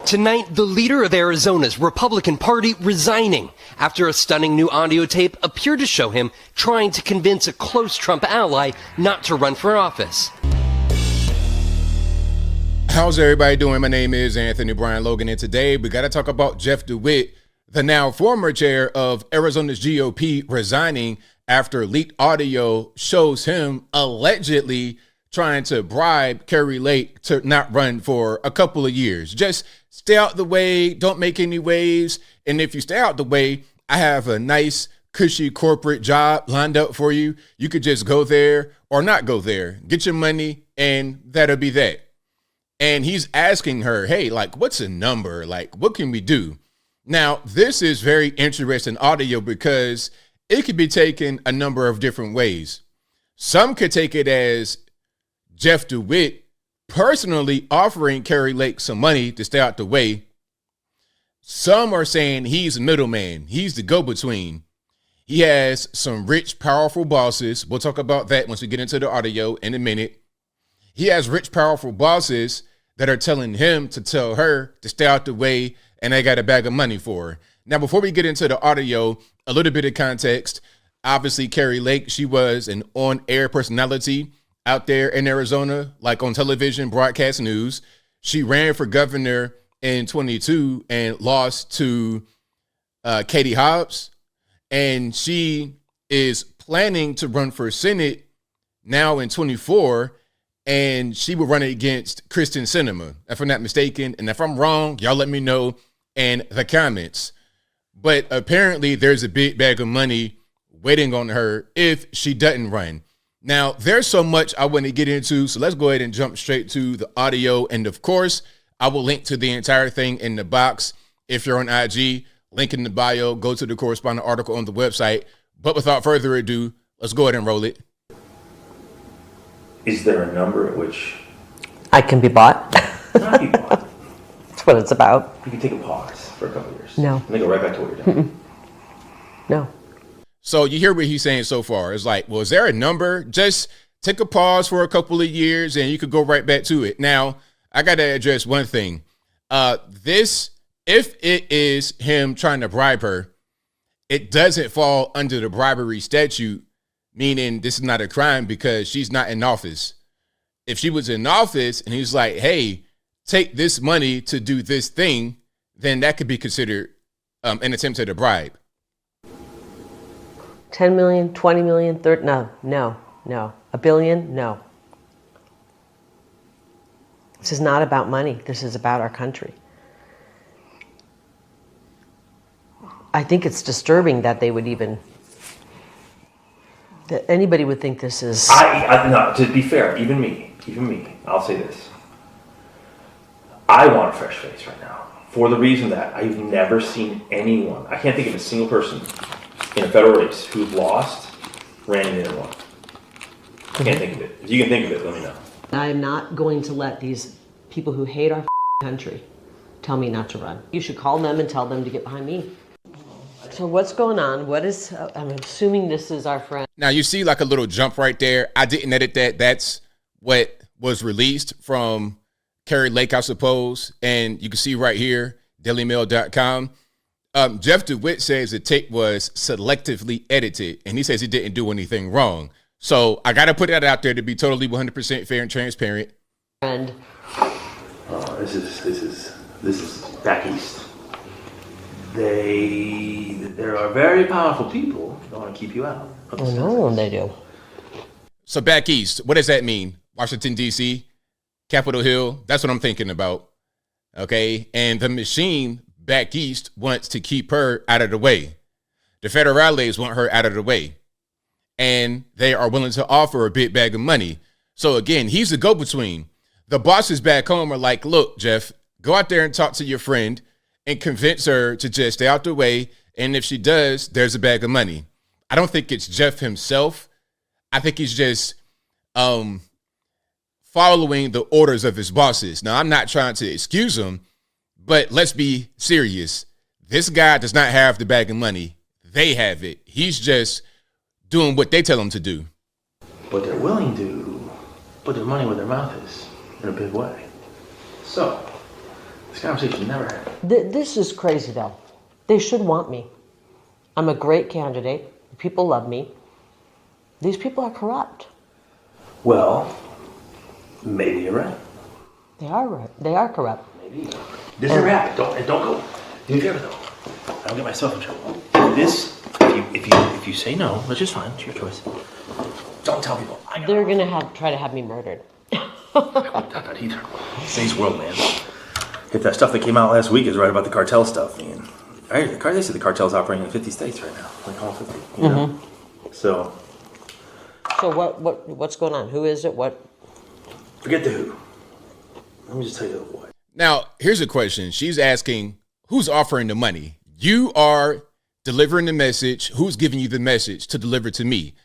Tonight, the leader of Arizona's Republican Party resigning after a stunning new audio tape appeared to show him trying to convince a close Trump ally not to run for office. How's everybody doing? My name is Anthony Brian Logan, and today we got to talk about Jeff DeWitt, the now former chair of Arizona's GOP, resigning after leaked audio shows him allegedly trying to bribe Kari Lake to not run for a couple of years. Just stay out the way, don't make any waves. And if you stay out the way, I have a nice, cushy corporate job lined up for you. You could just go there or not go there, get your money, and that'll be that. And he's asking her, hey, like, what's a number? Like, what can we do? Now, this is very interesting audio because it could be taken a number of different ways. Some could take it as Jeff DeWitt personally offering Kari Lake some money to stay out the way. Some are saying he's a middleman. He's the go-between. He has some rich, powerful bosses. We'll talk about that once we get into the audio in a minute. He has rich, powerful bosses that are telling him to tell her to stay out the way, and they got a bag of money for her. Now, before we get into the audio, a little bit of context. Obviously, Kari Lake, she was an on-air personality out there in Arizona, like on television, broadcast news. She ran for governor in 22 and lost to Katie Hobbs. And she is planning to run for Senate now in 24. And she will run against Kristen Sinema, if I'm not mistaken. And if I'm wrong, y'all let me know in the comments. But apparently there's a big bag of money waiting on her if she doesn't run. Now, there's so much I want to get into, so let's go ahead and jump straight to the audio. And of course, I will link to the entire thing in the box. If you're on IG, link in the bio, go to the corresponding article on the website. But without further ado, let's go ahead and roll it. Is there a number at which I can be bought? not be bought? That's what it's about. You can take a pause for a couple of years. No. And then go right back to what you're doing. No. So you hear what he's saying so far. It's like, well, is there a number? Just take a pause for a couple of years and you could go right back to it. Now, I got to address one thing. If it is him trying to bribe her, it doesn't fall under the bribery statute, meaning this is not a crime because she's not in office. If she was in office and he's like, hey, take this money to do this thing, then that could be considered an attempt at a bribe. 10 million, 20 million, 30, no. A billion, no. This is not about money. This is about our country. I think it's disturbing that they would that anybody would think this is... No, to be fair, even me, I'll say this. I want a fresh face right now for the reason that I've never seen anyone, I can't think of a single person in a federal race who's lost, ran in and won. I can't think of it. If you can think of it, let me know. I am not going to let these people who hate our country tell me not to run. You should call them and tell them to get behind me. So what's going on? What is, I'm assuming this is our friend. Now you see like a little jump right there. I didn't edit that. That's what was released from Kari Lake, I suppose. And you can see right here, dailymail.com. Jeff DeWitt says the tape was selectively edited, and he says he didn't do anything wrong. So I got to put that out there to be totally 100% fair and transparent. And this is back east. There are very powerful people that want to keep you out. I know they do. So back east, what does that mean? Washington, D.C., Capitol Hill. That's what I'm thinking about. Okay. And the machine back east wants to keep her out of the way. The federales want her out of the way. And they are willing to offer a big bag of money. So again, he's a go-between. The bosses back home are like, look, Jeff, go out there and talk to your friend and convince her to just stay out the way. And if she does, there's a bag of money. I don't think it's Jeff himself. I think he's just following the orders of his bosses. Now, I'm not trying to excuse him, but let's be serious. This guy does not have the bag of money. They have it. He's just doing what they tell him to do. But they're willing to put their money where their mouth is in a big way. So, This conversation never happened. This is crazy, though. They should want me. I'm a great candidate. People love me. These people are corrupt. Well, maybe you're right. They are right. They are corrupt. Maybe. This never happened. Don't go. Do me a favor, though. I don't get myself in trouble. This, if you say no, which is fine, it's your choice. Don't tell people. They're gonna try to have me murdered. I wouldn't doubt that either. Today's world, man. If that stuff that came out last week is right about the cartel stuff, man. They say the cartel's operating in 50 states right now, like all 50. You know? So what's going on? Who is it? What? Forget the who. Let me just tell you the what. Now, here's a question. She's asking, who's offering the money? You are delivering the message. Who's giving you the message to deliver to me?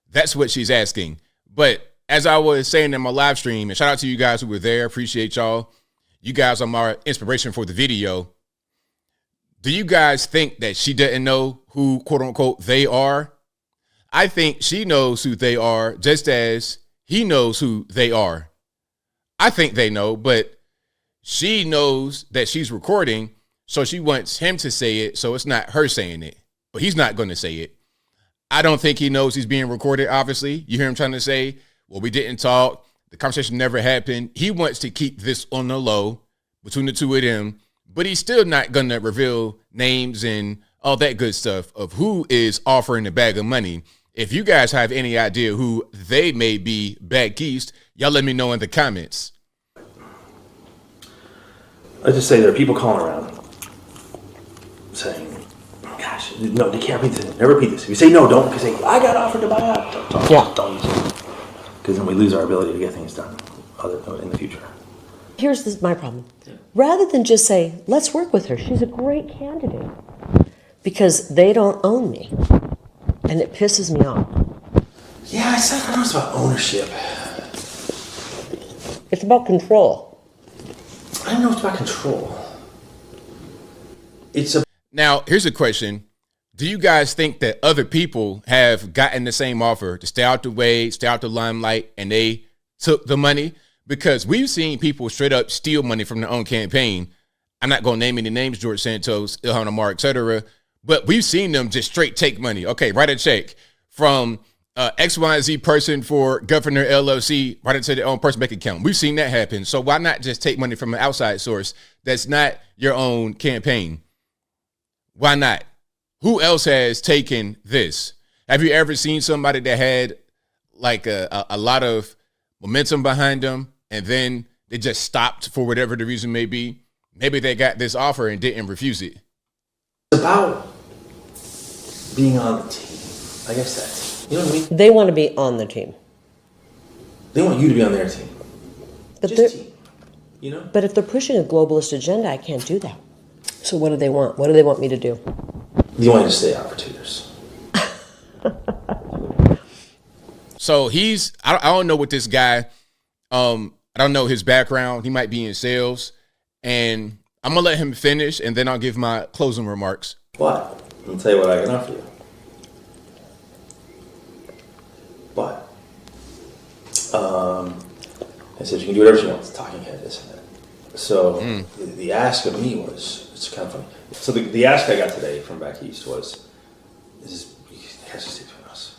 That's what she's asking. But as I was saying in my live stream, and shout out to you guys who were there. Appreciate y'all. You guys are my inspiration for the video. Do you guys think that she didn't know who, quote unquote, they are? I think she knows who they are just as he knows who they are. I think they know, but she knows that she's recording, so she wants him to say it, so it's not her saying it. But he's not going to say it. I don't think he knows he's being recorded, obviously. You hear him trying to say, well, we didn't talk. The conversation never happened. He wants to keep this on the low between the two of them, but he's still not going to reveal names and all that good stuff of who is offering the bag of money. If you guys have any idea who they may be back east, y'all let me know in the comments. Let's just say there are people calling around saying, gosh, no, they can't repeat this. Never repeat this. If you say no, don't, because say, I got offered to buy out. Don't use it. Because then we lose our ability to get things done in the future. Here's my problem. Rather than just say, let's work with her, she's a great candidate. Because they don't own me. And it pisses me off. Yeah, I said I know it's about ownership. It's about control. I don't know it's about control. Now, here's a question. Do you guys think that other people have gotten the same offer to stay out the way, stay out the limelight, and they took the money? Because we've seen people straight up steal money from their own campaign. I'm not going to name any names, George Santos, Ilhan Omar, etc. But we've seen them just straight take money. Okay, write a check from XYZ person for Governor LLC, write it to their own personal bank account. We've seen that happen. So why not just take money from an outside source that's not your own campaign? Why not? Who else has taken this? Have you ever seen somebody that had like a lot of momentum behind them and then they just stopped for whatever the reason may be? Maybe they got this offer and didn't refuse it. It's about being on the team. I guess that's, you know what I mean? They want to be on the team. They want you to be on their team. But just team. You know? But if they're pushing a globalist agenda, I can't do that. So what do they want? What do they want me to do? You want to stay out for 2 years. So I don't know what this guy, I don't know his background. He might be in sales, and I'm going to let him finish, and then I'll give my closing remarks. What? I'll tell you what I can offer you. But, I said you can do whatever you want. It's a talking head, this and that. So the ask of me was, it's kind of funny. So the ask I got today from back east was, it has to stay between us.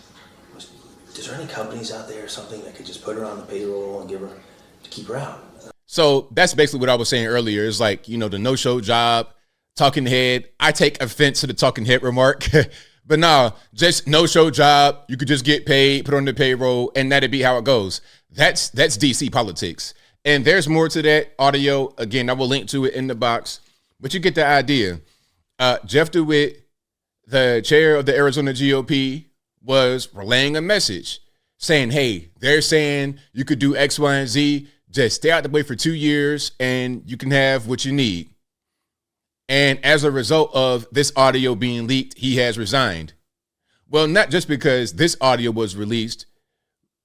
Is there any companies out there or something that could just put her on the payroll and give her, to keep her out? So that's basically what I was saying earlier. It's like, you know, the no-show job, talking head. I take offense to the talking head remark. But nah, just no-show job. You could just get paid, put on the payroll, and that'd be how it goes. That's DC politics. And there's more to that audio. Again, I will link to it in the box. But you get the idea. Jeff DeWitt, the chair of the Arizona GOP, was relaying a message saying, hey, they're saying you could do X, Y, and Z. Just stay out the way for 2 years and you can have what you need. And as a result of this audio being leaked, he has resigned. Well, not just because this audio was released,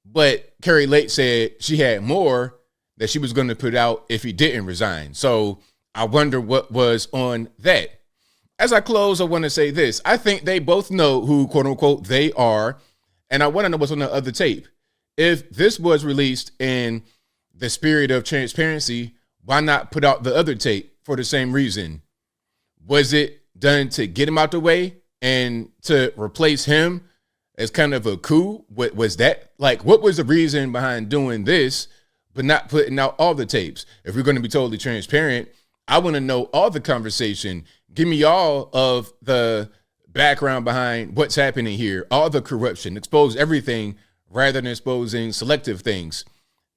but Kari Lake said she had more that she was going to put out if he didn't resign. So I wonder what was on that. As I close, I want to say this. I think they both know who, quote unquote, they are. And I want to know what's on the other tape. If this was released in the spirit of transparency, Why not put out the other tape for the same reason? Was it done to get him out the way and to replace him as kind of a coup? What was that? Like, what was the reason behind doing this, but not putting out all the tapes? If we're going to be totally transparent, I want to know all the conversation. Give me all of the background behind what's happening here, all the corruption, expose everything rather than exposing selective things.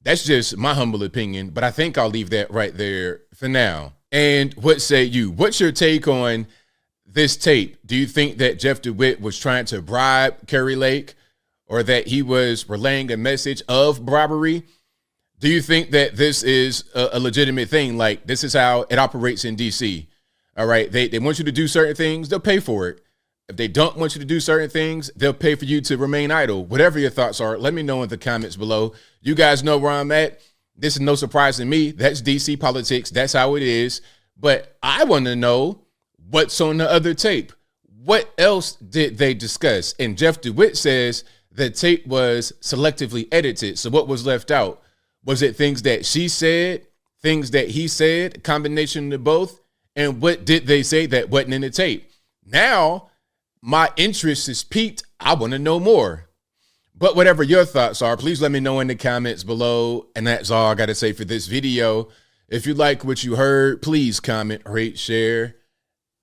That's just my humble opinion, but I think I'll leave that right there for now. And what say you? What's your take on this tape? Do you think that Jeff DeWitt was trying to bribe Kari Lake, or that he was relaying a message of bribery? Do you think that this is a legitimate thing? Like, this is how it operates in DC. All right. They want you to do certain things, they'll pay for it. If they don't want you to do certain things, they'll pay for you to remain idle. Whatever your thoughts are, let me know in the comments below. You guys know where I'm at. This is no surprise to me. That's DC politics. That's how it is. But I want to know what's on the other tape. What else did they discuss? And Jeff DeWitt says the tape was selectively edited. So what was left out? Was it things that she said, things that he said, a combination of both? And what did they say that wasn't in the tape? Now, my interest is piqued. I want to know more. But whatever your thoughts are, please let me know in the comments below. And that's all I got to say for this video. If you like what you heard, please comment, rate, share,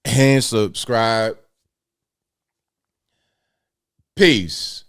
and subscribe. Peace.